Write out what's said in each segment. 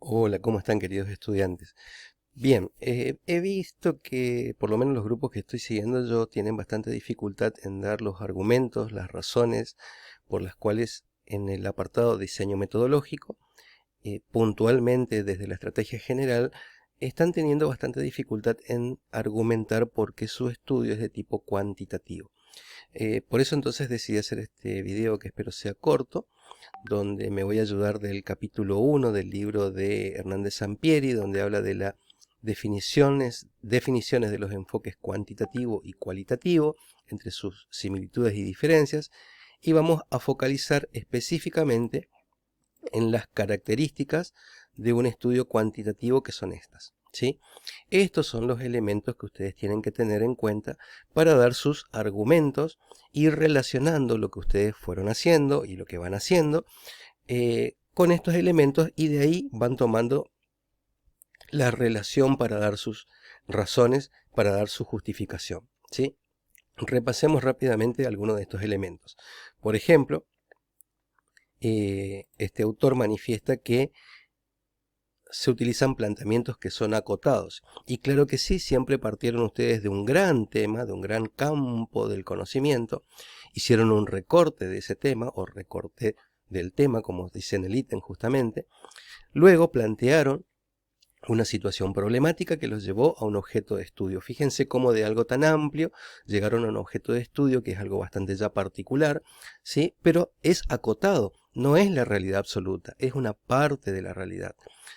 Hola, ¿cómo están queridos estudiantes? Bien, he visto que por lo menos los grupos que estoy siguiendo yo tienen bastante dificultad en dar los argumentos, las razones por las cuales en el apartado diseño metodológico, puntualmente desde la estrategia general, están teniendo bastante dificultad en argumentar por qué su estudio es de tipo cuantitativo. Por eso entonces decidí hacer este video que espero sea corto, donde me voy a ayudar del capítulo 1 del libro de Hernández Sampieri, donde habla de las definiciones de los enfoques cuantitativo y cualitativo, entre sus similitudes y diferencias, y vamos a focalizar específicamente en las características de un estudio cuantitativo, que son estas, ¿sí? Estos son los elementos que ustedes tienen que tener en cuenta para dar sus argumentos, ir relacionando lo que ustedes fueron haciendo y lo que van haciendo con estos elementos, y de ahí van tomando la relación para dar sus razones, para dar su justificación, ¿sí? Repasemos rápidamente algunos de estos elementos. Por ejemplo, este autor manifiesta que se utilizan planteamientos que son acotados. Y claro que sí, siempre partieron ustedes de un gran tema, de un gran campo del conocimiento, hicieron un recorte de ese tema, o recorte del tema, como dice en el ítem justamente. Luego plantearon una situación problemática que los llevó a un objeto de estudio. Fíjense cómo de algo tan amplio llegaron a un objeto de estudio, que es algo bastante ya particular, ¿sí? Pero es acotado, no es la realidad absoluta, es una parte de la realidad,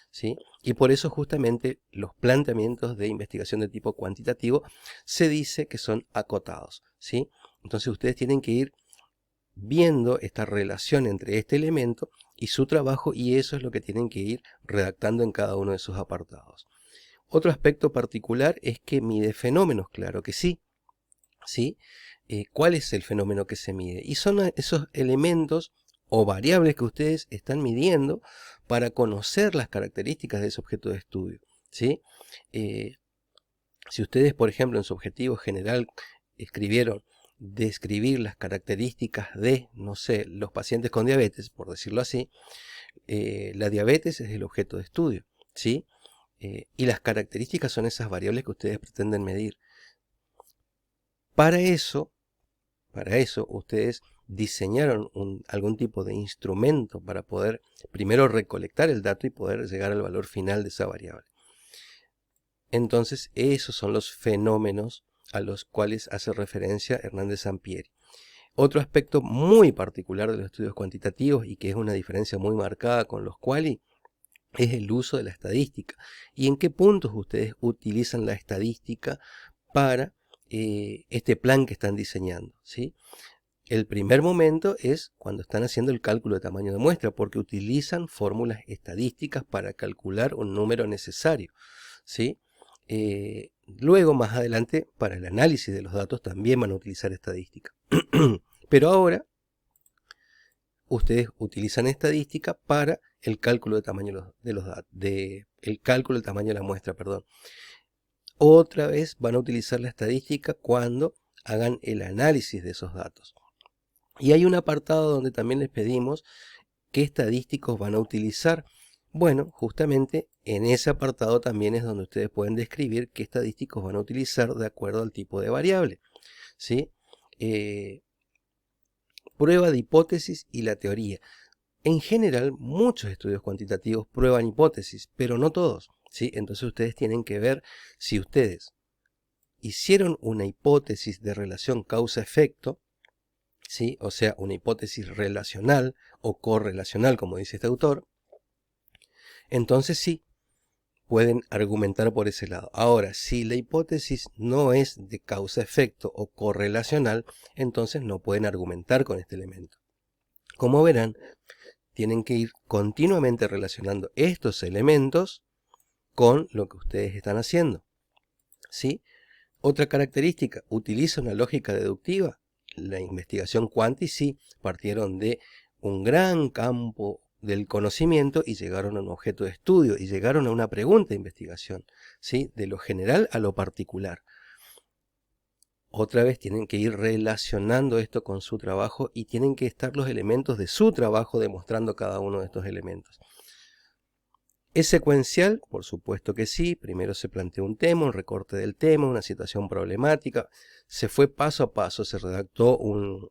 ¿sí? Y por eso justamente los planteamientos de investigación de tipo cuantitativo se dice que son acotados, ¿sí? Entonces ustedes tienen que ir viendo esta relación entre este elemento y su trabajo, y eso es lo que tienen que ir redactando en cada uno de sus apartados. Otro aspecto particular es que mide fenómenos, claro que sí, ¿sí? ¿Cuál es el fenómeno que se mide? Y son esos elementos o variables que ustedes están midiendo para conocer las características de ese objeto de estudio, ¿sí? Si ustedes, por ejemplo, en su objetivo general escribieron describir las características de, no sé, los pacientes con diabetes, por decirlo así, la diabetes es el objeto de estudio, ¿sí? Y las características son esas variables que ustedes pretenden medir. Para eso, ustedes diseñaron algún tipo de instrumento para poder primero recolectar el dato y poder llegar al valor final de esa variable. Entonces, esos son los fenómenos a los cuales hace referencia Hernández Sampieri. Otro aspecto muy particular de los estudios cuantitativos, y que es una diferencia muy marcada con los quali, es el uso de la estadística. ¿Y en qué puntos ustedes utilizan la estadística para este plan que están diseñando, ¿sí? El primer momento es cuando están haciendo el cálculo de tamaño de muestra, porque utilizan fórmulas estadísticas para calcular un número necesario, ¿sí? Luego, más adelante, para el análisis de los datos también van a utilizar estadística. Pero ahora, ustedes utilizan estadística para el cálculo de tamaño de los datos, el cálculo del tamaño de la muestra, perdón. Otra vez van a utilizar la estadística cuando hagan el análisis de esos datos. Y hay un apartado donde también les pedimos qué estadísticos van a utilizar. Bueno, justamente en ese apartado también es donde ustedes pueden describir qué estadísticos van a utilizar de acuerdo al tipo de variable, ¿sí? Prueba de hipótesis y la teoría. En general, muchos estudios cuantitativos prueban hipótesis, pero no todos, ¿sí? Entonces ustedes tienen que ver si ustedes hicieron una hipótesis de relación causa-efecto, ¿sí? O sea, una hipótesis relacional o correlacional, como dice este autor. Entonces sí, pueden argumentar por ese lado. Ahora, si la hipótesis no es de causa-efecto o correlacional, entonces no pueden argumentar con este elemento. Como verán, tienen que ir continuamente relacionando estos elementos con lo que ustedes están haciendo, ¿sí? Otra característica, utiliza una lógica deductiva. La investigación cuanti sí, partieron de un gran campo del conocimiento y llegaron a un objeto de estudio y llegaron a una pregunta de investigación, ¿sí? De lo general a lo particular. Otra vez tienen que ir relacionando esto con su trabajo y tienen que estar los elementos de su trabajo demostrando cada uno de estos elementos. ¿Es secuencial? Por supuesto que sí. Primero se plantea un tema, un recorte del tema, una situación problemática. Se fue paso a paso, se redactó un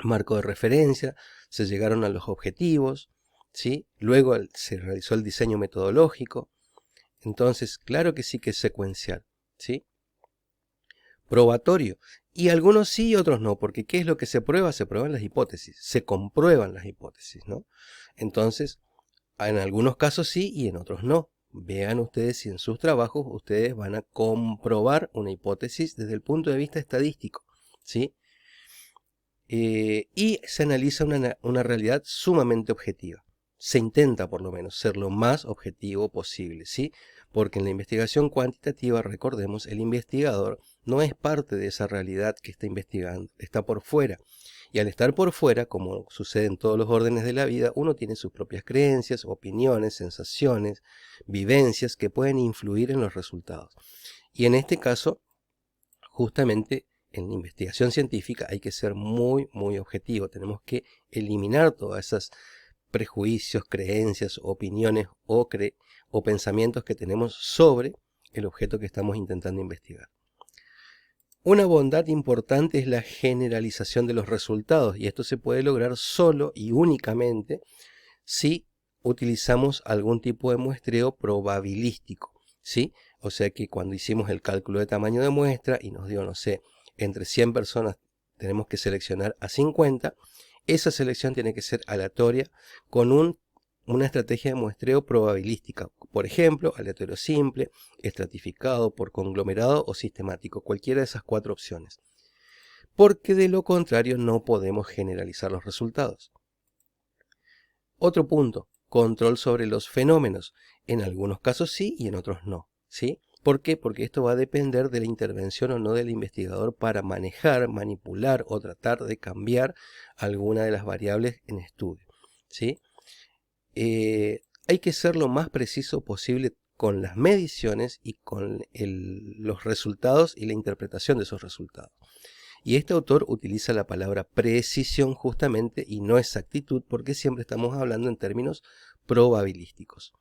marco de referencia, se llegaron a los objetivos, ¿sí? Luego se realizó el diseño metodológico. Entonces, claro que sí que es secuencial, ¿sí? Probatorio. Y algunos sí y otros no, porque ¿qué es lo que se prueba? Se prueban las hipótesis, se comprueban las hipótesis, ¿no? Entonces, en algunos casos sí y en otros no. Vean ustedes si en sus trabajos ustedes van a comprobar una hipótesis desde el punto de vista estadístico, ¿sí? Y se analiza una realidad sumamente objetiva. Se intenta por lo menos ser lo más objetivo posible, ¿sí? Porque en la investigación cuantitativa, recordemos, el investigador no es parte de esa realidad que está investigando, está por fuera. Y al estar por fuera, como sucede en todos los órdenes de la vida, uno tiene sus propias creencias, opiniones, sensaciones, vivencias que pueden influir en los resultados. Y en este caso, justamente en la investigación científica hay que ser muy, muy objetivo. Tenemos que eliminar todas esas prejuicios, creencias, opiniones o pensamientos que tenemos sobre el objeto que estamos intentando investigar. Una bondad importante es la generalización de los resultados, y esto se puede lograr solo y únicamente si utilizamos algún tipo de muestreo probabilístico, ¿sí? O sea que cuando hicimos el cálculo de tamaño de muestra y nos dio, no sé, entre 100 personas tenemos que seleccionar a 50, esa selección tiene que ser aleatoria con una estrategia de muestreo probabilística. Por ejemplo, aleatorio simple, estratificado, por conglomerado o sistemático, cualquiera de esas 4 opciones. Porque de lo contrario no podemos generalizar los resultados. Otro punto, control sobre los fenómenos. En algunos casos sí y en otros no, ¿sí? ¿Por qué? Porque esto va a depender de la intervención o no del investigador para manejar, manipular o tratar de cambiar alguna de las variables en estudio, ¿sí? Hay que ser lo más preciso posible con las mediciones y con los resultados y la interpretación de esos resultados. Y este autor utiliza la palabra precisión justamente y no exactitud, porque siempre estamos hablando en términos probabilísticos.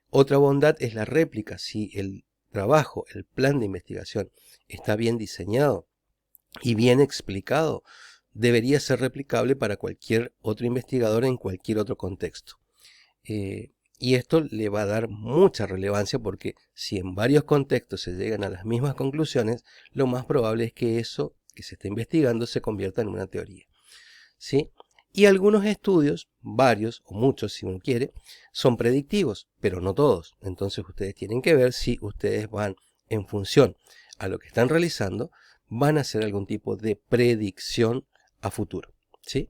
Otra bondad es la réplica. Si el trabajo, el plan de investigación está bien diseñado y bien explicado, debería ser replicable para cualquier otro investigador en cualquier otro contexto. Y esto le va a dar mucha relevancia porque si en varios contextos se llegan a las mismas conclusiones, lo más probable es que eso que se está investigando se convierta en una teoría, ¿sí? Y algunos estudios, varios o muchos si uno quiere, son predictivos, pero no todos. Entonces ustedes tienen que ver si ustedes van en función a lo que están realizando, van a hacer algún tipo de predicción a futuro, ¿sí?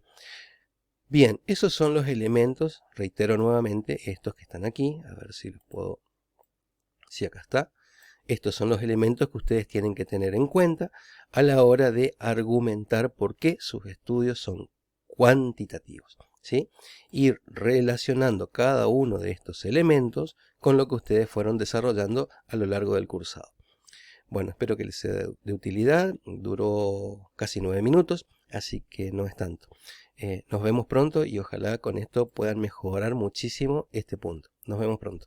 Bien, esos son los elementos, reitero nuevamente, estos que están aquí, a ver si los puedo, si acá está. Estos son los elementos que ustedes tienen que tener en cuenta a la hora de argumentar por qué sus estudios son cuantitativos, ¿sí? Ir relacionando cada uno de estos elementos con lo que ustedes fueron desarrollando a lo largo del cursado. Bueno, espero que les sea de utilidad. Duró casi 9 minutos, así que no es tanto. Nos vemos pronto y ojalá con esto puedan mejorar muchísimo este punto. Nos vemos pronto.